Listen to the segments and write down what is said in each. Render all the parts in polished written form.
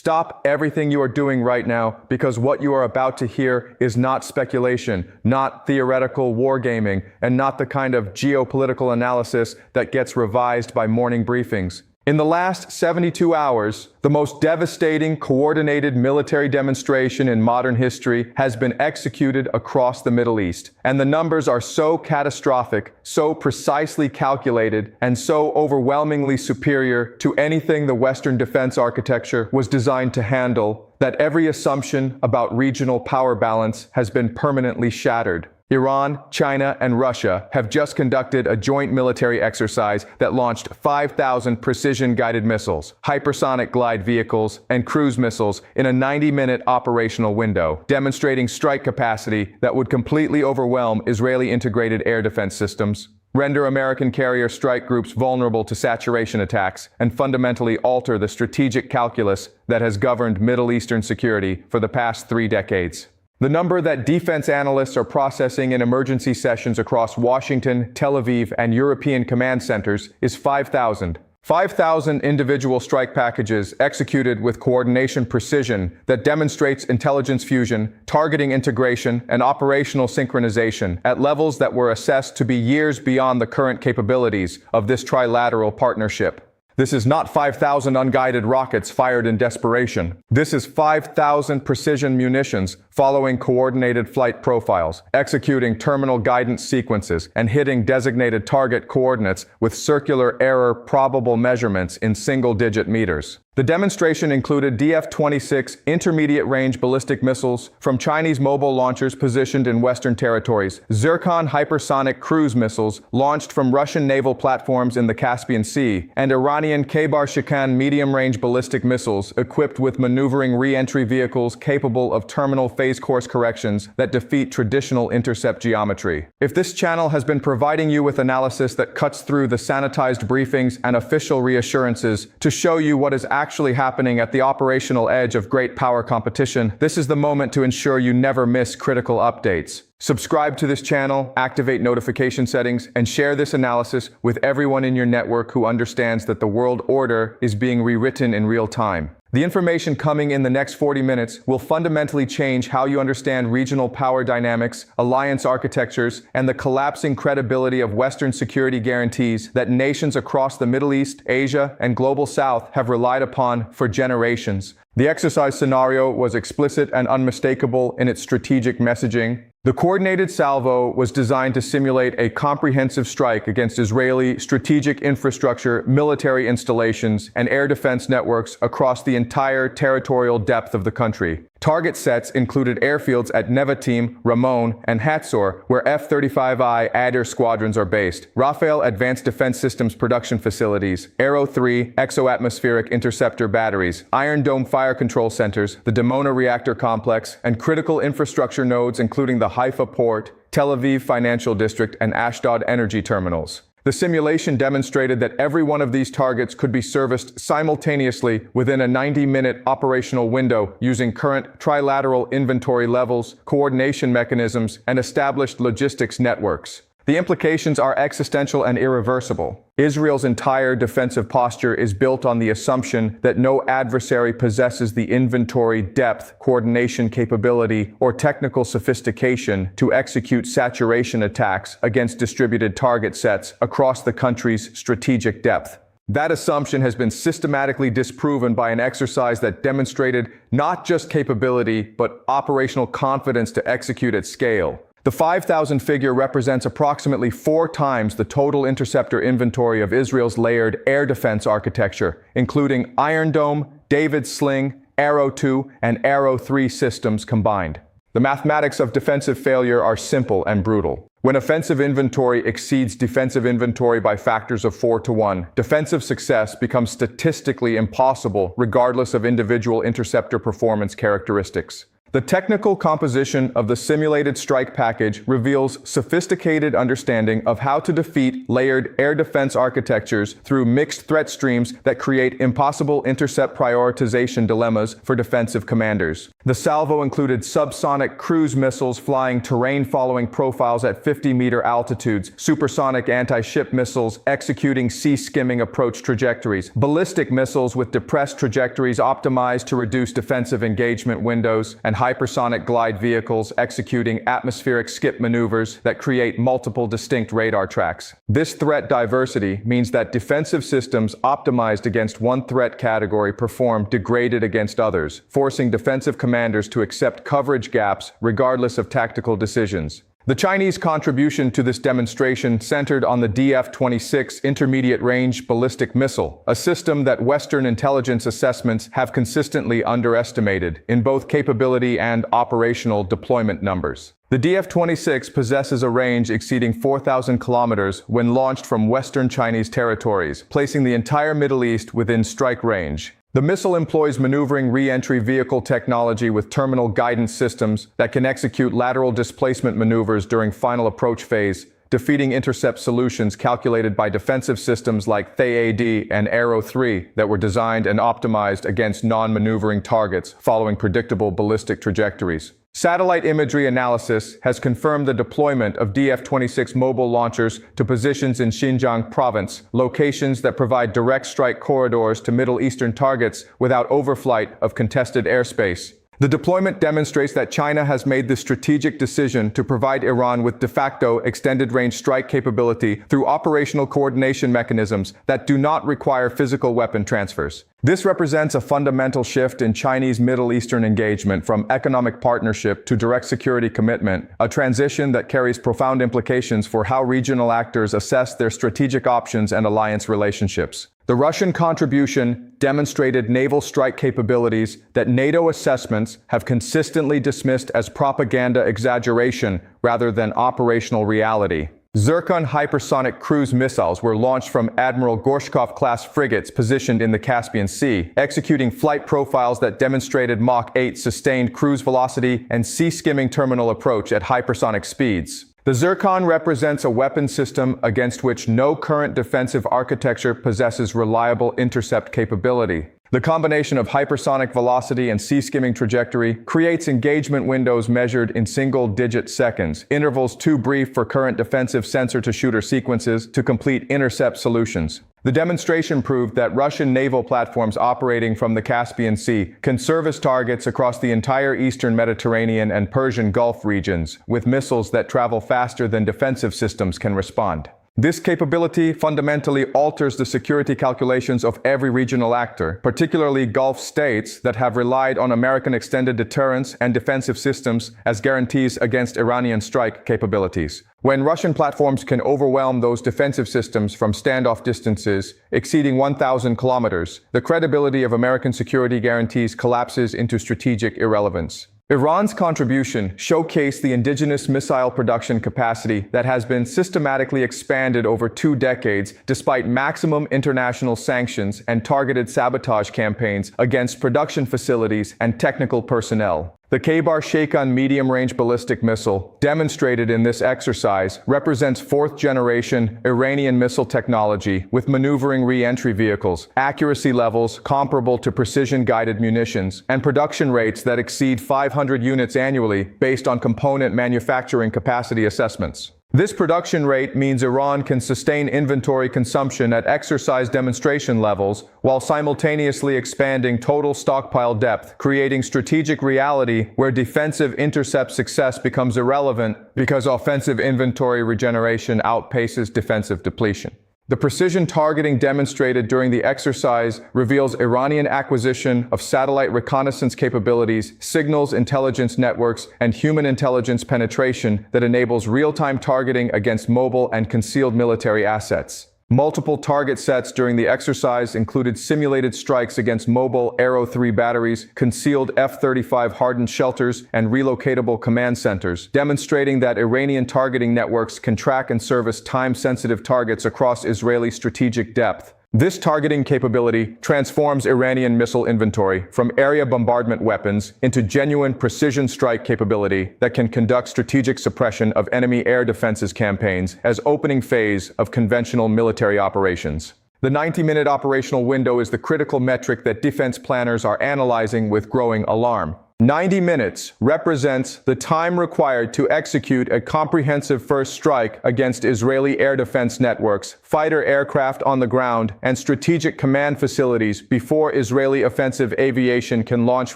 Stop everything you are doing right now, because what you are about to hear is not speculation, not theoretical wargaming, and not the kind of geopolitical analysis that gets revised by morning briefings. In the last 72 hours, the most devastating, coordinated military demonstration in modern history has been executed across the Middle East. And the numbers are so catastrophic, so precisely calculated, and so overwhelmingly superior to anything the Western defense architecture was designed to handle, that every assumption about regional power balance has been permanently shattered. Iran, China, and Russia have just conducted a joint military exercise that launched 5,000 precision-guided missiles, hypersonic glide vehicles, and cruise missiles in a 90-minute operational window, demonstrating strike capacity that would completely overwhelm Israeli integrated air defense systems, render American carrier strike groups vulnerable to saturation attacks, and fundamentally alter the strategic calculus that has governed Middle Eastern security for the past 3 decades. The number that defense analysts are processing in emergency sessions across Washington, Tel Aviv, and European command centers is 5,000. 5,000 individual strike packages executed with coordination precision that demonstrates intelligence fusion, targeting integration, and operational synchronization at levels that were assessed to be years beyond the current capabilities of this trilateral partnership. This is not 5,000 unguided rockets fired in desperation. This is 5,000 precision munitions following coordinated flight profiles, executing terminal guidance sequences, and hitting designated target coordinates with circular error probable measurements in single-digit meters. The demonstration included DF-26 intermediate-range ballistic missiles from Chinese mobile launchers positioned in Western territories, Zircon hypersonic cruise missiles launched from Russian naval platforms in the Caspian Sea, and Iranian Khaybar-Shikan medium-range ballistic missiles equipped with maneuvering re-entry vehicles capable of terminal phase course corrections that defeat traditional intercept geometry. If this channel has been providing you with analysis that cuts through the sanitized briefings and official reassurances to show you what is actually happening at the operational edge of great power competition, this is the moment to ensure you never miss critical updates. Subscribe to this channel, activate notification settings, and share this analysis with everyone in your network who understands that the world order is being rewritten in real time. The information coming in the next 40 minutes will fundamentally change how you understand regional power dynamics, alliance architectures, and the collapsing credibility of Western security guarantees that nations across the Middle East, Asia, and Global South have relied upon for generations. The exercise scenario was explicit and unmistakable in its strategic messaging. The coordinated salvo was designed to simulate a comprehensive strike against Israeli strategic infrastructure, military installations, and air defense networks across the entire territorial depth of the country. Target sets included airfields at Nevatim, Ramon, and Hatzor, where F-35I Adder squadrons are based, Rafael Advanced Defense Systems production facilities, Arrow 3 exo-atmospheric interceptor batteries, Iron Dome fire control centers, the Dimona reactor complex, and critical infrastructure nodes including the Haifa port, Tel Aviv financial district, and Ashdod energy terminals. The simulation demonstrated that every one of these targets could be serviced simultaneously within a 90-minute operational window using current trilateral inventory levels, coordination mechanisms, and established logistics networks. The implications are existential and irreversible. Israel's entire defensive posture is built on the assumption that no adversary possesses the inventory, depth, coordination capability, or technical sophistication to execute saturation attacks against distributed target sets across the country's strategic depth. That assumption has been systematically disproven by an exercise that demonstrated not just capability, but operational confidence to execute at scale. The 5,000 figure represents approximately 4 times the total interceptor inventory of Israel's layered air defense architecture, including Iron Dome, David's Sling, Arrow 2, and Arrow 3 systems combined. The mathematics of defensive failure are simple and brutal. When offensive inventory exceeds defensive inventory by factors of 4 to 1, defensive success becomes statistically impossible regardless of individual interceptor performance characteristics. The technical composition of the simulated strike package reveals sophisticated understanding of how to defeat layered air defense architectures through mixed threat streams that create impossible intercept prioritization dilemmas for defensive commanders. The salvo included subsonic cruise missiles flying terrain-following profiles at 50-meter altitudes, supersonic anti-ship missiles executing sea-skimming approach trajectories, ballistic missiles with depressed trajectories optimized to reduce defensive engagement windows, and hypersonic glide vehicles executing atmospheric skip maneuvers that create multiple distinct radar tracks. This threat diversity means that defensive systems optimized against one threat category perform degraded against others, forcing defensive commanders to accept coverage gaps regardless of tactical decisions. The Chinese contribution to this demonstration centered on the DF-26 intermediate-range ballistic missile, a system that Western intelligence assessments have consistently underestimated in both capability and operational deployment numbers. The DF-26 possesses a range exceeding 4,000 kilometers when launched from Western Chinese territories, placing the entire Middle East within strike range. The missile employs maneuvering re-entry vehicle technology with terminal guidance systems that can execute lateral displacement maneuvers during final approach phase, defeating intercept solutions calculated by defensive systems like THAAD and Arrow 3 that were designed and optimized against non-maneuvering targets following predictable ballistic trajectories. Satellite imagery analysis has confirmed the deployment of DF-26 mobile launchers to positions in Xinjiang province, locations that provide direct strike corridors to Middle Eastern targets without overflight of contested airspace. The deployment demonstrates that China has made the strategic decision to provide Iran with de facto extended-range strike capability through operational coordination mechanisms that do not require physical weapon transfers. This represents a fundamental shift in Chinese Middle Eastern engagement from economic partnership to direct security commitment, a transition that carries profound implications for how regional actors assess their strategic options and alliance relationships. The Russian contribution demonstrated naval strike capabilities that NATO assessments have consistently dismissed as propaganda exaggeration rather than operational reality. Zircon hypersonic cruise missiles were launched from Admiral Gorshkov-class frigates positioned in the Caspian Sea, executing flight profiles that demonstrated Mach 8 sustained cruise velocity and sea-skimming terminal approach at hypersonic speeds. The Zircon represents a weapon system against which no current defensive architecture possesses reliable intercept capability. The combination of hypersonic velocity and sea-skimming trajectory creates engagement windows measured in single-digit seconds, intervals too brief for current defensive sensor-to-shooter sequences to complete intercept solutions. The demonstration proved that Russian naval platforms operating from the Caspian Sea can service targets across the entire eastern Mediterranean and Persian Gulf regions, with missiles that travel faster than defensive systems can respond. This capability fundamentally alters the security calculations of every regional actor, particularly Gulf states that have relied on American extended deterrence and defensive systems as guarantees against Iranian strike capabilities. When Russian platforms can overwhelm those defensive systems from standoff distances exceeding 1,000 kilometers, the credibility of American security guarantees collapses into strategic irrelevance. Iran's contribution showcased the indigenous missile production capacity that has been systematically expanded over 2 decades despite maximum international sanctions and targeted sabotage campaigns against production facilities and technical personnel. The Khaybar-Sheikhan medium-range ballistic missile, demonstrated in this exercise, represents 4th-generation Iranian missile technology with maneuvering re-entry vehicles, accuracy levels comparable to precision-guided munitions, and production rates that exceed 500 units annually based on component manufacturing capacity assessments. This production rate means Iran can sustain inventory consumption at exercise demonstration levels while simultaneously expanding total stockpile depth, creating strategic reality where defensive intercept success becomes irrelevant because offensive inventory regeneration outpaces defensive depletion. The precision targeting demonstrated during the exercise reveals Iranian acquisition of satellite reconnaissance capabilities, signals intelligence networks, and human intelligence penetration that enables real-time targeting against mobile and concealed military assets. Multiple target sets during the exercise included simulated strikes against mobile Arrow 3 batteries, concealed F-35 hardened shelters, and relocatable command centers, demonstrating that Iranian targeting networks can track and service time-sensitive targets across Israeli strategic depth. This targeting capability transforms Iranian missile inventory from area bombardment weapons into genuine precision strike capability that can conduct strategic suppression of enemy air defenses campaigns as opening phase of conventional military operations. The 90-minute operational window is the critical metric that defense planners are analyzing with growing alarm. 90 minutes represents the time required to execute a comprehensive first strike against Israeli air defense networks, fighter aircraft on the ground, and strategic command facilities before Israeli offensive aviation can launch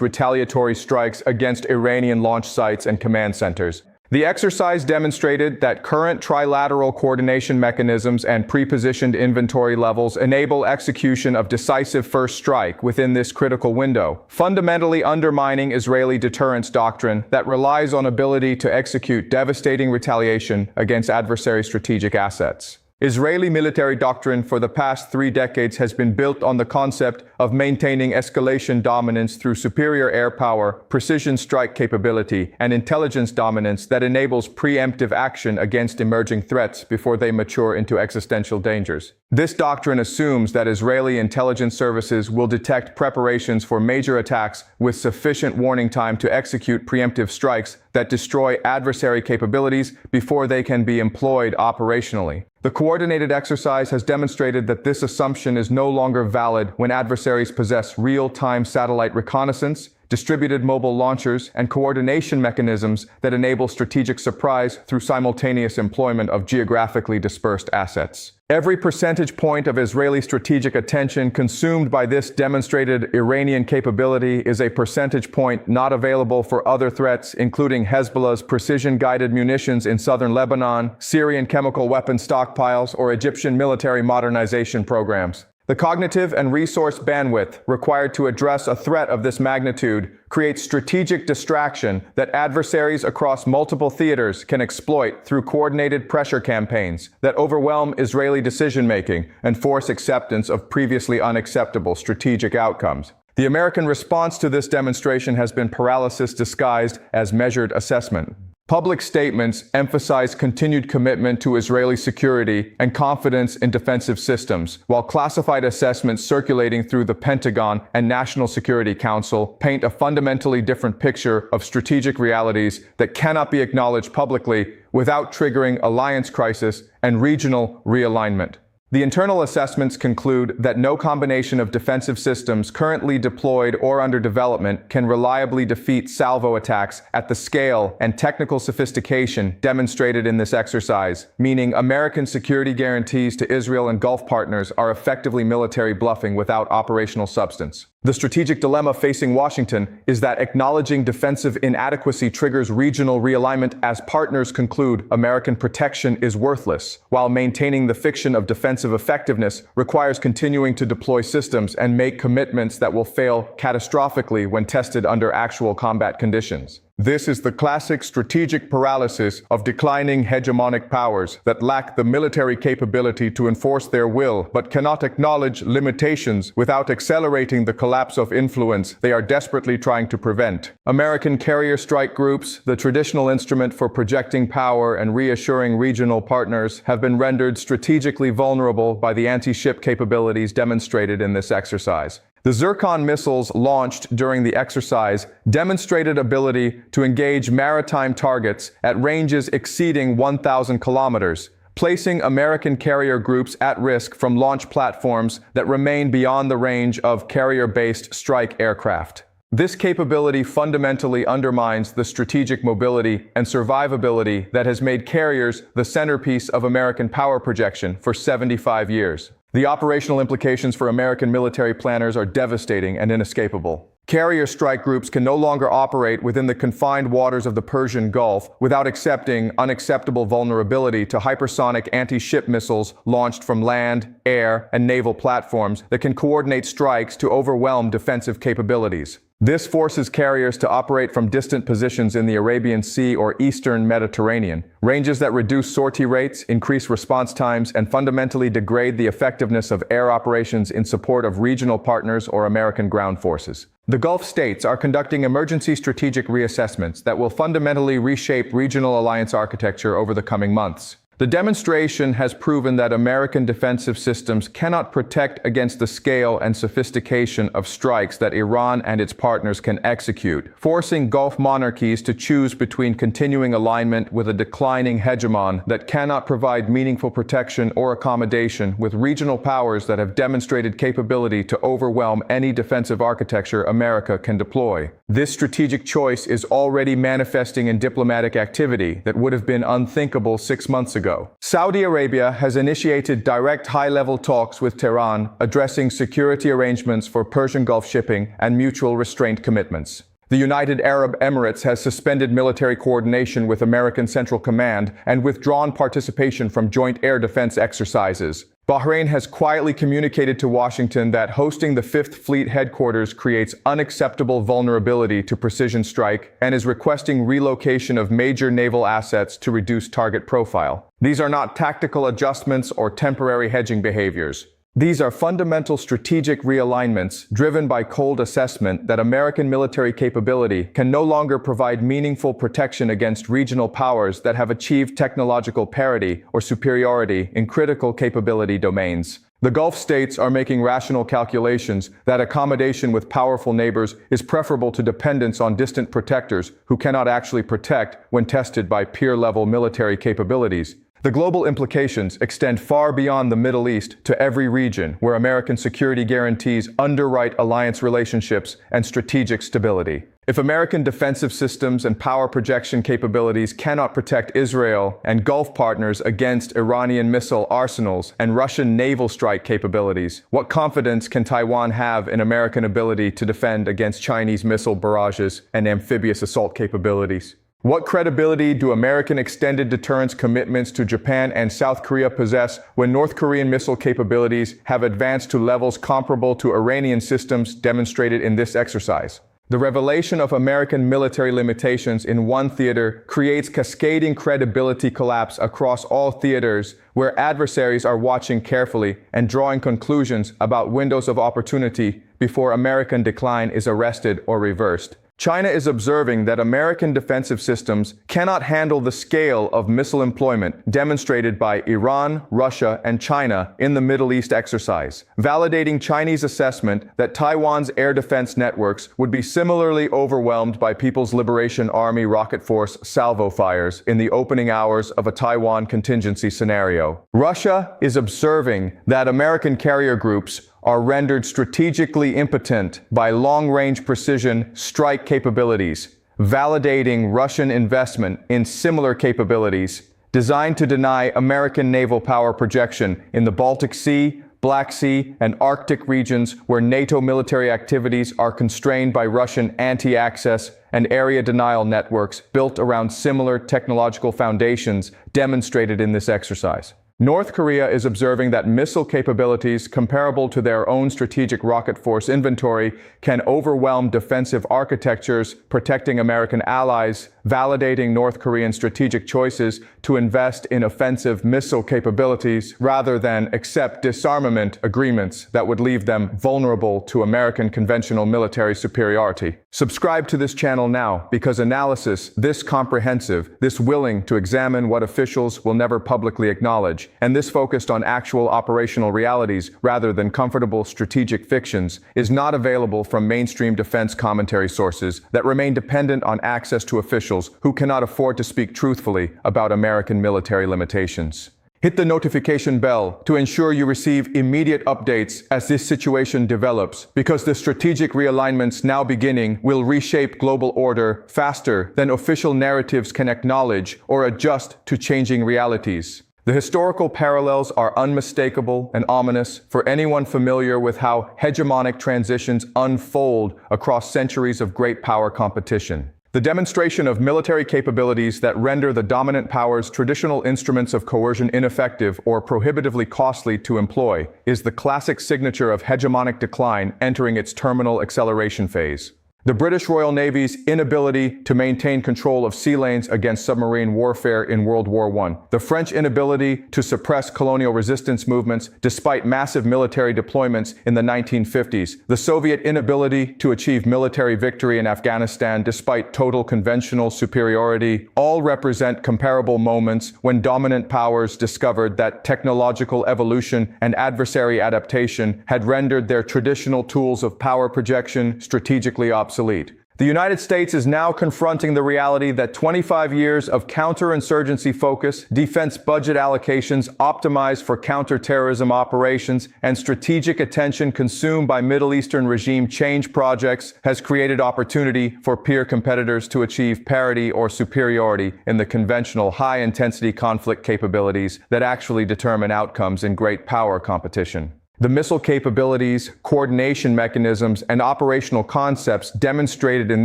retaliatory strikes against Iranian launch sites and command centers. The exercise demonstrated that current trilateral coordination mechanisms and pre-positioned inventory levels enable execution of decisive first strike within this critical window, fundamentally undermining Israeli deterrence doctrine that relies on ability to execute devastating retaliation against adversary strategic assets. Israeli military doctrine for the past 3 decades has been built on the concept of maintaining escalation dominance through superior air power, precision strike capability, and intelligence dominance that enables preemptive action against emerging threats before they mature into existential dangers. This doctrine assumes that Israeli intelligence services will detect preparations for major attacks with sufficient warning time to execute preemptive strikes that destroy adversary capabilities before they can be employed operationally. The coordinated exercise has demonstrated that this assumption is no longer valid when adversaries possess real-time satellite reconnaissance, distributed mobile launchers, and coordination mechanisms that enable strategic surprise through simultaneous employment of geographically dispersed assets. Every percentage point of Israeli strategic attention consumed by this demonstrated Iranian capability is a percentage point not available for other threats, including Hezbollah's precision-guided munitions in southern Lebanon, Syrian chemical weapon stockpiles, or Egyptian military modernization programs. The cognitive and resource bandwidth required to address a threat of this magnitude creates strategic distraction that adversaries across multiple theaters can exploit through coordinated pressure campaigns that overwhelm Israeli decision-making and force acceptance of previously unacceptable strategic outcomes. The American response to this demonstration has been paralysis disguised as measured assessment. Public statements emphasize continued commitment to Israeli security and confidence in defensive systems, while classified assessments circulating through the Pentagon and National Security Council paint a fundamentally different picture of strategic realities that cannot be acknowledged publicly without triggering alliance crisis and regional realignment. The internal assessments conclude that no combination of defensive systems currently deployed or under development can reliably defeat salvo attacks at the scale and technical sophistication demonstrated in this exercise, meaning American security guarantees to Israel and Gulf partners are effectively military bluffing without operational substance. The strategic dilemma facing Washington is that acknowledging defensive inadequacy triggers regional realignment as partners conclude American protection is worthless, while maintaining the fiction of defensive effectiveness requires continuing to deploy systems and make commitments that will fail catastrophically when tested under actual combat conditions. This is the classic strategic paralysis of declining hegemonic powers that lack the military capability to enforce their will but cannot acknowledge limitations without accelerating the collapse of influence they are desperately trying to prevent. American carrier strike groups, the traditional instrument for projecting power and reassuring regional partners, have been rendered strategically vulnerable by the anti-ship capabilities demonstrated in this exercise. The Zircon missiles launched during the exercise demonstrated ability to engage maritime targets at ranges exceeding 1,000 kilometers, placing American carrier groups at risk from launch platforms that remain beyond the range of carrier-based strike aircraft. This capability fundamentally undermines the strategic mobility and survivability that has made carriers the centerpiece of American power projection for 75 years. The operational implications for American military planners are devastating and inescapable. Carrier strike groups can no longer operate within the confined waters of the Persian Gulf without accepting unacceptable vulnerability to hypersonic anti-ship missiles launched from land, air, and naval platforms that can coordinate strikes to overwhelm defensive capabilities. This forces carriers to operate from distant positions in the Arabian Sea or Eastern Mediterranean, ranges that reduce sortie rates, increase response times, and fundamentally degrade the effectiveness of air operations in support of regional partners or American ground forces. The Gulf states are conducting emergency strategic reassessments that will fundamentally reshape regional alliance architecture over the coming months. The demonstration has proven that American defensive systems cannot protect against the scale and sophistication of strikes that Iran and its partners can execute, forcing Gulf monarchies to choose between continuing alignment with a declining hegemon that cannot provide meaningful protection or accommodation with regional powers that have demonstrated capability to overwhelm any defensive architecture America can deploy. This strategic choice is already manifesting in diplomatic activity that would have been unthinkable 6 months ago. Saudi Arabia has initiated direct high-level talks with Tehran, addressing security arrangements for Persian Gulf shipping and mutual restraint commitments. The United Arab Emirates has suspended military coordination with American Central Command and withdrawn participation from joint air defense exercises. Bahrain has quietly communicated to Washington that hosting the Fifth Fleet headquarters creates unacceptable vulnerability to precision strike and is requesting relocation of major naval assets to reduce target profile. These are not tactical adjustments or temporary hedging behaviors. These are fundamental strategic realignments driven by cold assessment that American military capability can no longer provide meaningful protection against regional powers that have achieved technological parity or superiority in critical capability domains. The Gulf states are making rational calculations that accommodation with powerful neighbors is preferable to dependence on distant protectors who cannot actually protect when tested by peer-level military capabilities. The global implications extend far beyond the Middle East to every region where American security guarantees underwrite alliance relationships and strategic stability. If American defensive systems and power projection capabilities cannot protect Israel and Gulf partners against Iranian missile arsenals and Russian naval strike capabilities, what confidence can Taiwan have in American ability to defend against Chinese missile barrages and amphibious assault capabilities? What credibility do American extended deterrence commitments to Japan and South Korea possess when North Korean missile capabilities have advanced to levels comparable to Iranian systems demonstrated in this exercise? The revelation of American military limitations in one theater creates cascading credibility collapse across all theaters where adversaries are watching carefully and drawing conclusions about windows of opportunity before American decline is arrested or reversed. China is observing that American defensive systems cannot handle the scale of missile employment demonstrated by Iran, Russia, and China in the Middle East exercise, validating Chinese assessment that Taiwan's air defense networks would be similarly overwhelmed by People's Liberation Army rocket force salvo fires in the opening hours of a Taiwan contingency scenario. Russia is observing that American carrier groups are rendered strategically impotent by long-range precision strike capabilities, validating Russian investment in similar capabilities designed to deny American naval power projection in the Baltic Sea, Black Sea, and Arctic regions where NATO military activities are constrained by Russian anti-access and area denial networks built around similar technological foundations demonstrated in this exercise. North Korea is observing that missile capabilities comparable to their own strategic rocket force inventory can overwhelm defensive architectures, protecting American allies, validating North Korean strategic choices to invest in offensive missile capabilities rather than accept disarmament agreements that would leave them vulnerable to American conventional military superiority. Subscribe to this channel now because analysis this comprehensive, this willing to examine what officials will never publicly acknowledge, and this focused on actual operational realities rather than comfortable strategic fictions, is not available from mainstream defense commentary sources that remain dependent on access to officials who cannot afford to speak truthfully about American military limitations. Hit the notification bell to ensure you receive immediate updates as this situation develops, because the strategic realignments now beginning will reshape global order faster than official narratives can acknowledge or adjust to changing realities. The historical parallels are unmistakable and ominous for anyone familiar with how hegemonic transitions unfold across centuries of great power competition. The demonstration of military capabilities that render the dominant power's traditional instruments of coercion ineffective or prohibitively costly to employ is the classic signature of hegemonic decline entering its terminal acceleration phase. The British Royal Navy's inability to maintain control of sea lanes against submarine warfare in World War I. The French inability to suppress colonial resistance movements despite massive military deployments in the 1950s. The Soviet inability to achieve military victory in Afghanistan despite total conventional superiority all represent comparable moments when dominant powers discovered that technological evolution and adversary adaptation had rendered their traditional tools of power projection strategically obsolete. The United States is now confronting the reality that 25 years of counterinsurgency focus, defense budget allocations optimized for counterterrorism operations, and strategic attention consumed by Middle Eastern regime change projects has created opportunity for peer competitors to achieve parity or superiority in the conventional high-intensity conflict capabilities that actually determine outcomes in great power competition. The missile capabilities, coordination mechanisms, and operational concepts demonstrated in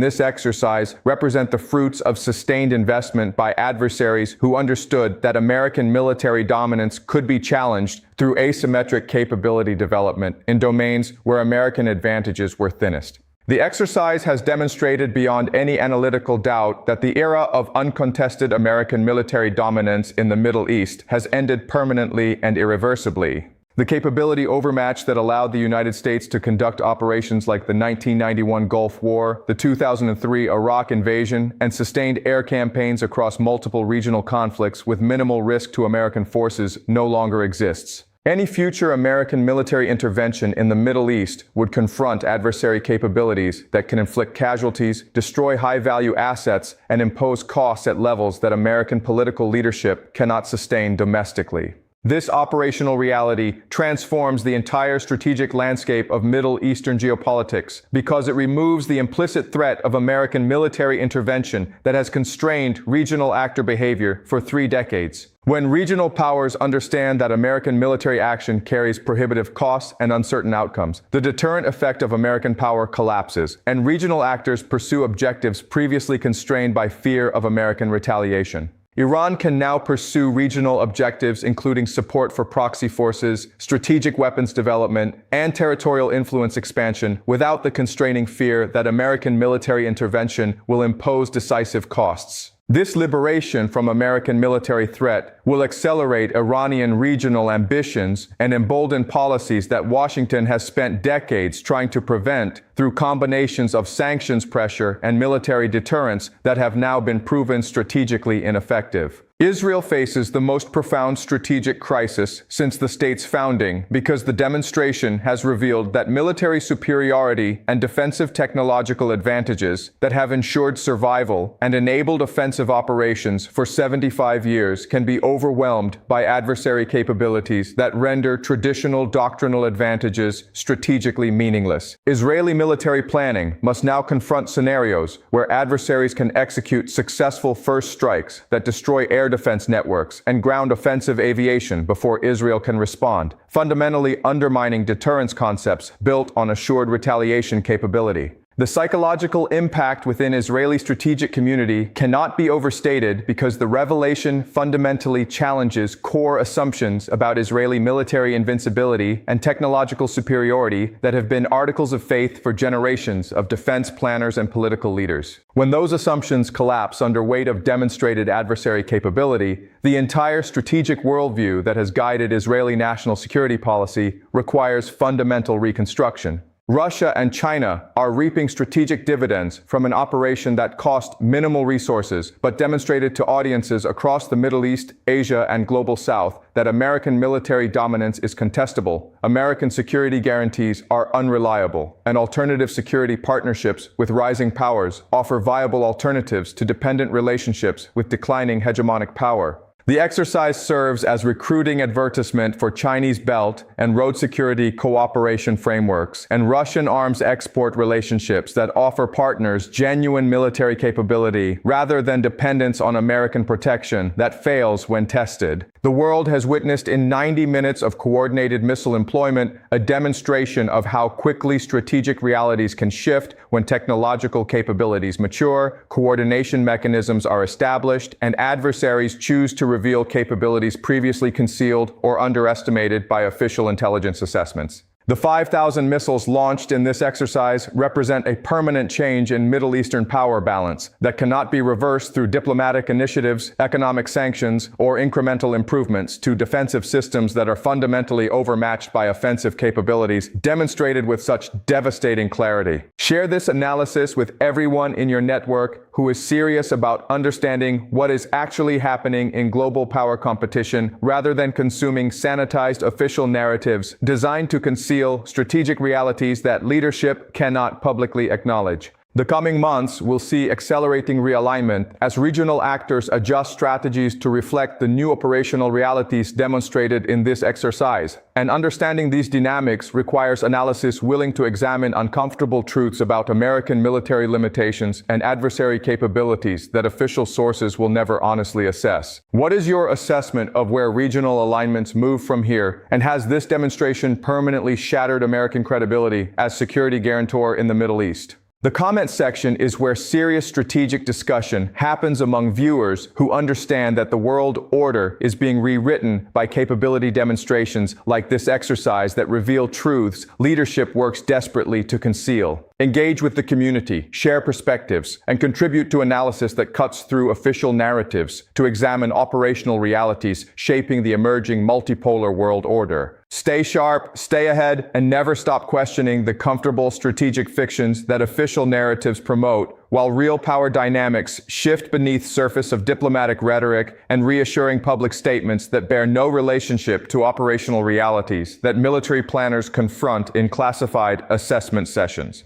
this exercise represent the fruits of sustained investment by adversaries who understood that American military dominance could be challenged through asymmetric capability development in domains where American advantages were thinnest. The exercise has demonstrated beyond any analytical doubt that the era of uncontested American military dominance in the Middle East has ended permanently and irreversibly. The capability overmatch that allowed the United States to conduct operations like the 1991 Gulf War, the 2003 Iraq invasion, and sustained air campaigns across multiple regional conflicts with minimal risk to American forces no longer exists. Any future American military intervention in the Middle East would confront adversary capabilities that can inflict casualties, destroy high-value assets, and impose costs at levels that American political leadership cannot sustain domestically. This operational reality transforms the entire strategic landscape of Middle Eastern geopolitics because it removes the implicit threat of American military intervention that has constrained regional actor behavior for 3 decades. When regional powers understand that American military action carries prohibitive costs and uncertain outcomes, the deterrent effect of American power collapses, and regional actors pursue objectives previously constrained by fear of American retaliation. Iran can now pursue regional objectives including support for proxy forces, strategic weapons development, and territorial influence expansion without the constraining fear that American military intervention will impose decisive costs. This liberation from American military threat will accelerate Iranian regional ambitions and embolden policies that Washington has spent decades trying to prevent through combinations of sanctions pressure and military deterrence that have now been proven strategically ineffective. Israel faces the most profound strategic crisis since the state's founding because the demonstration has revealed that military superiority and defensive technological advantages that have ensured survival and enabled offensive operations for 75 years can be overwhelmed by adversary capabilities that render traditional doctrinal advantages strategically meaningless. Israeli military planning must now confront scenarios where adversaries can execute successful first strikes that destroy air defense networks and ground offensive aviation before Israel can respond, fundamentally undermining deterrence concepts built on assured retaliation capability. The psychological impact within Israeli strategic community cannot be overstated because the revelation fundamentally challenges core assumptions about Israeli military invincibility and technological superiority that have been articles of faith for generations of defense planners and political leaders. When those assumptions collapse under weight of demonstrated adversary capability, the entire strategic worldview that has guided Israeli national security policy requires fundamental reconstruction. Russia and China are reaping strategic dividends from an operation that cost minimal resources but demonstrated to audiences across the Middle East, Asia, and Global South that American military dominance is contestable, American security guarantees are unreliable, and alternative security partnerships with rising powers offer viable alternatives to dependent relationships with declining hegemonic power. The exercise serves as recruiting advertisement for Chinese belt and road security cooperation frameworks and Russian arms export relationships that offer partners genuine military capability rather than dependence on American protection that fails when tested. The world has witnessed in 90 minutes of coordinated missile employment a demonstration of how quickly strategic realities can shift when technological capabilities mature, coordination mechanisms are established, and adversaries choose to reveal capabilities previously concealed or underestimated by official intelligence assessments. The 5,000 missiles launched in this exercise represent a permanent change in Middle Eastern power balance that cannot be reversed through diplomatic initiatives, economic sanctions, or incremental improvements to defensive systems that are fundamentally overmatched by offensive capabilities, demonstrated with such devastating clarity. Share this analysis with everyone in your network who is serious about understanding what is actually happening in global power competition rather than consuming sanitized official narratives designed to conceal strategic realities that leadership cannot publicly acknowledge. The coming months will see accelerating realignment as regional actors adjust strategies to reflect the new operational realities demonstrated in this exercise. And understanding these dynamics requires analysis willing to examine uncomfortable truths about American military limitations and adversary capabilities that official sources will never honestly assess. What is your assessment of where regional alignments move from here, and has this demonstration permanently shattered American credibility as security guarantor in the Middle East? The comment section is where serious strategic discussion happens among viewers who understand that the world order is being rewritten by capability demonstrations like this exercise that reveal truths leadership works desperately to conceal. Engage with the community, share perspectives, and contribute to analysis that cuts through official narratives to examine operational realities shaping the emerging multipolar world order. Stay sharp, stay ahead, and never stop questioning the comfortable strategic fictions that official narratives promote, while real power dynamics shift beneath surface of diplomatic rhetoric and reassuring public statements that bear no relationship to operational realities that military planners confront in classified assessment sessions.